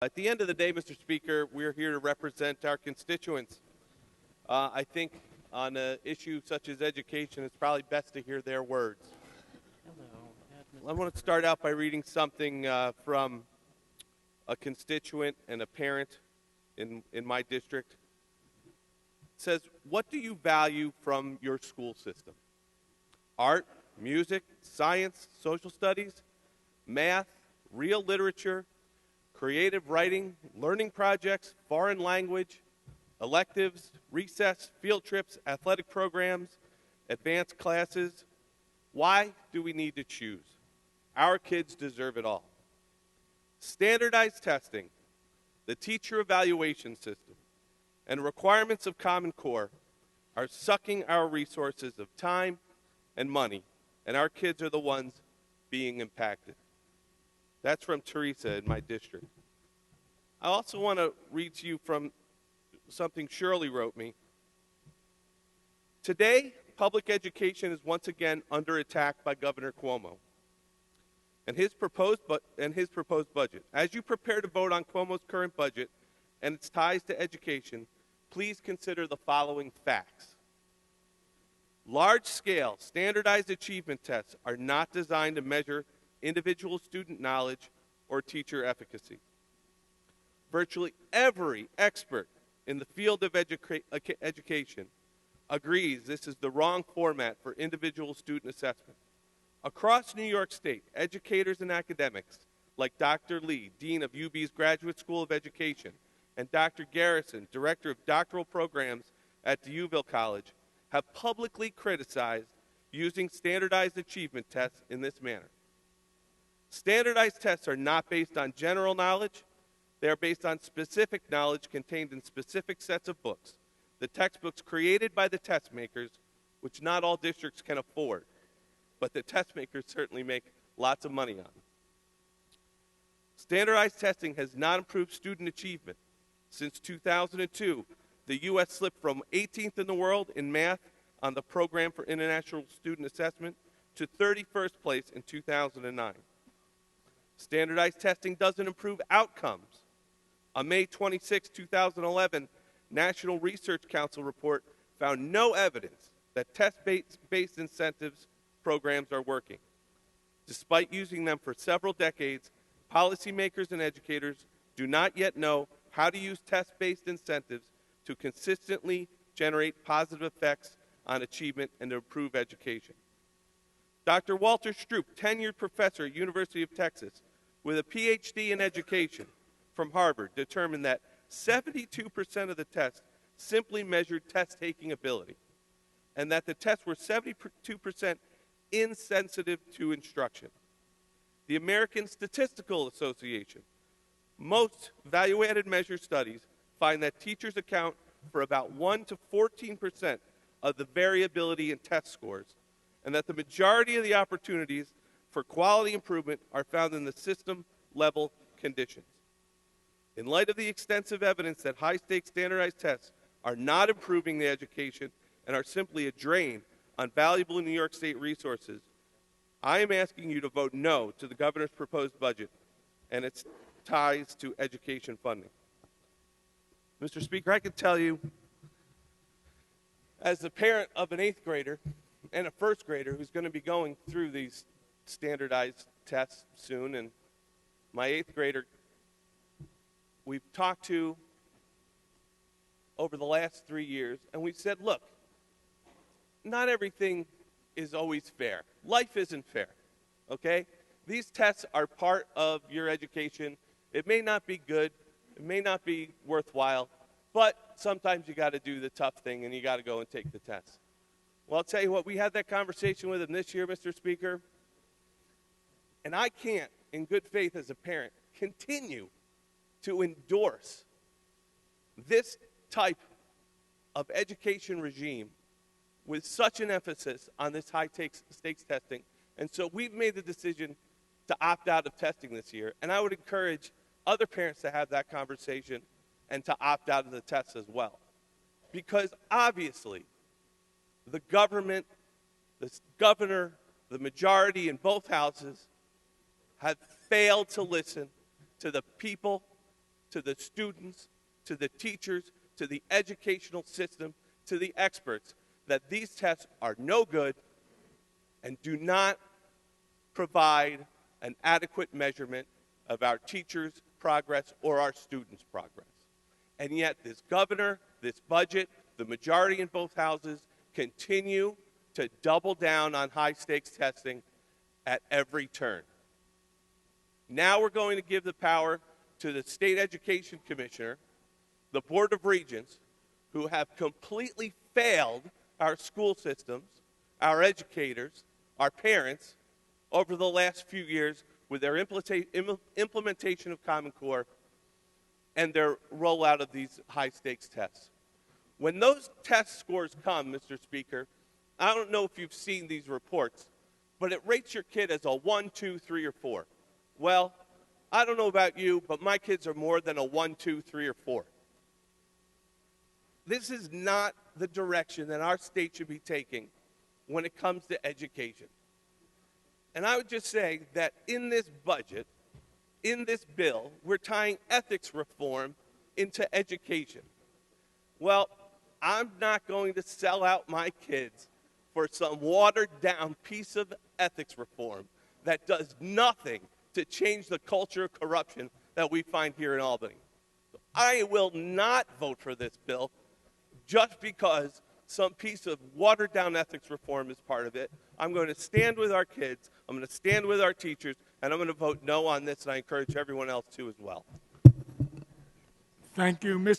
At the end of the day, Mr. Speaker, we're here to represent our constituents. I think on an issue such as education, it's probably best to hear their words. I want to start out by reading something from a constituent and a parent in my district. It says, "What do you value from your school system? Art, music, science, social studies, math, real literature, creative writing, learning projects, foreign language, electives, recess, field trips, athletic programs, advanced classes. Why do we need to choose? Our kids deserve it all. Standardized testing, the teacher evaluation system, and requirements of Common Core are sucking our resources of time and money, and our kids are the ones being impacted." That's from Teresa in my district. I also want to read to you from something Shirley wrote me. "Today, public education is once again under attack by Governor Cuomo and his proposed budget. As you prepare to vote on Cuomo's current budget and its ties to education, please consider the following facts. Large-scale, standardized achievement tests are not designed to measure individual student knowledge or teacher efficacy. Virtually every expert in the field of education agrees this is the wrong format for individual student assessment. Across New York State, educators and academics like Dr. Lee, Dean of UB's Graduate School of Education, and Dr. Garrison, Director of Doctoral Programs at DeUville College, have publicly criticized using standardized achievement tests in this manner. Standardized tests are not based on general knowledge. They are based on specific knowledge contained in specific sets of books, the textbooks created by the test makers, which not all districts can afford, but the test makers certainly make lots of money on. Standardized testing has not improved student achievement. Since 2002, the U.S. slipped from 18th in the world in math on the Program for International Student Assessment to 31st place in 2009. Standardized testing doesn't improve outcomes. A May 26, 2011 National Research Council report found no evidence that test-based incentives programs are working. Despite using them for several decades, policymakers and educators do not yet know how to use test-based incentives to consistently generate positive effects on achievement and to improve education. Dr. Walter Stroop, tenured professor at University of Texas with a PhD in education from Harvard, determined that 72% of the tests simply measured test-taking ability, and that the tests were 72% insensitive to instruction. The American Statistical Association, most value-added measure studies find that teachers account for about 1 to 14% of the variability in test scores, and that the majority of the opportunities for quality improvement are found in the system-level conditions. In light of the extensive evidence that high-stakes standardized tests are not improving the education and are simply a drain on valuable New York State resources, I am asking you to vote no to the governor's proposed budget and its ties to education funding. Mr. Speaker, I can tell you, as the parent of an 8th grader and a 1st grader who's going to be going through these standardized tests soon, and my 8th grader we've talked to over the last 3 years, and we've said, look, not everything is always fair. Life isn't fair, okay? These tests are part of your education. It may not be good. It may not be worthwhile, but sometimes you got to do the tough thing, and you got to go and take the test. Well, I'll tell you what, we had that conversation with him this year, Mr. Speaker, and I can't, in good faith as a parent, continue to endorse this type of education regime with such an emphasis on this high-stakes testing. And so we've made the decision to opt out of testing this year. And I would encourage other parents to have that conversation and to opt out of the tests as well. Because obviously, the government, the governor, the majority in both houses have failed to listen to the people to the students, to the teachers, to the educational system, to the experts, that these tests are no good and do not provide an adequate measurement of our teachers' progress or our students' progress. And yet this governor, this budget, the majority in both houses continue to double down on high-stakes testing at every turn. Now we're going to give the power to the State Education Commissioner, the Board of Regents, who have completely failed our school systems, our educators, our parents over the last few years with their implementation of Common Core and their rollout of these high-stakes tests. When those test scores come, Mr. Speaker, I don't know if you've seen these reports, but it rates your kid as a 1, 2, 3, or 4. Well, I don't know about you, but my kids are more than a 1, 2, 3, or 4. This is not the direction that our state should be taking when it comes to education. And I would just say that in this budget, in this bill, we're tying ethics reform into education. Well, I'm not going to sell out my kids for some watered-down piece of ethics reform that does nothing to change the culture of corruption that we find here in Albany. I will not vote for this bill just because some piece of watered-down ethics reform is part of it. I'm going to stand with our kids, I'm going to stand with our teachers, and I'm going to vote no on this, and I encourage everyone else to as well. Thank you, Mr.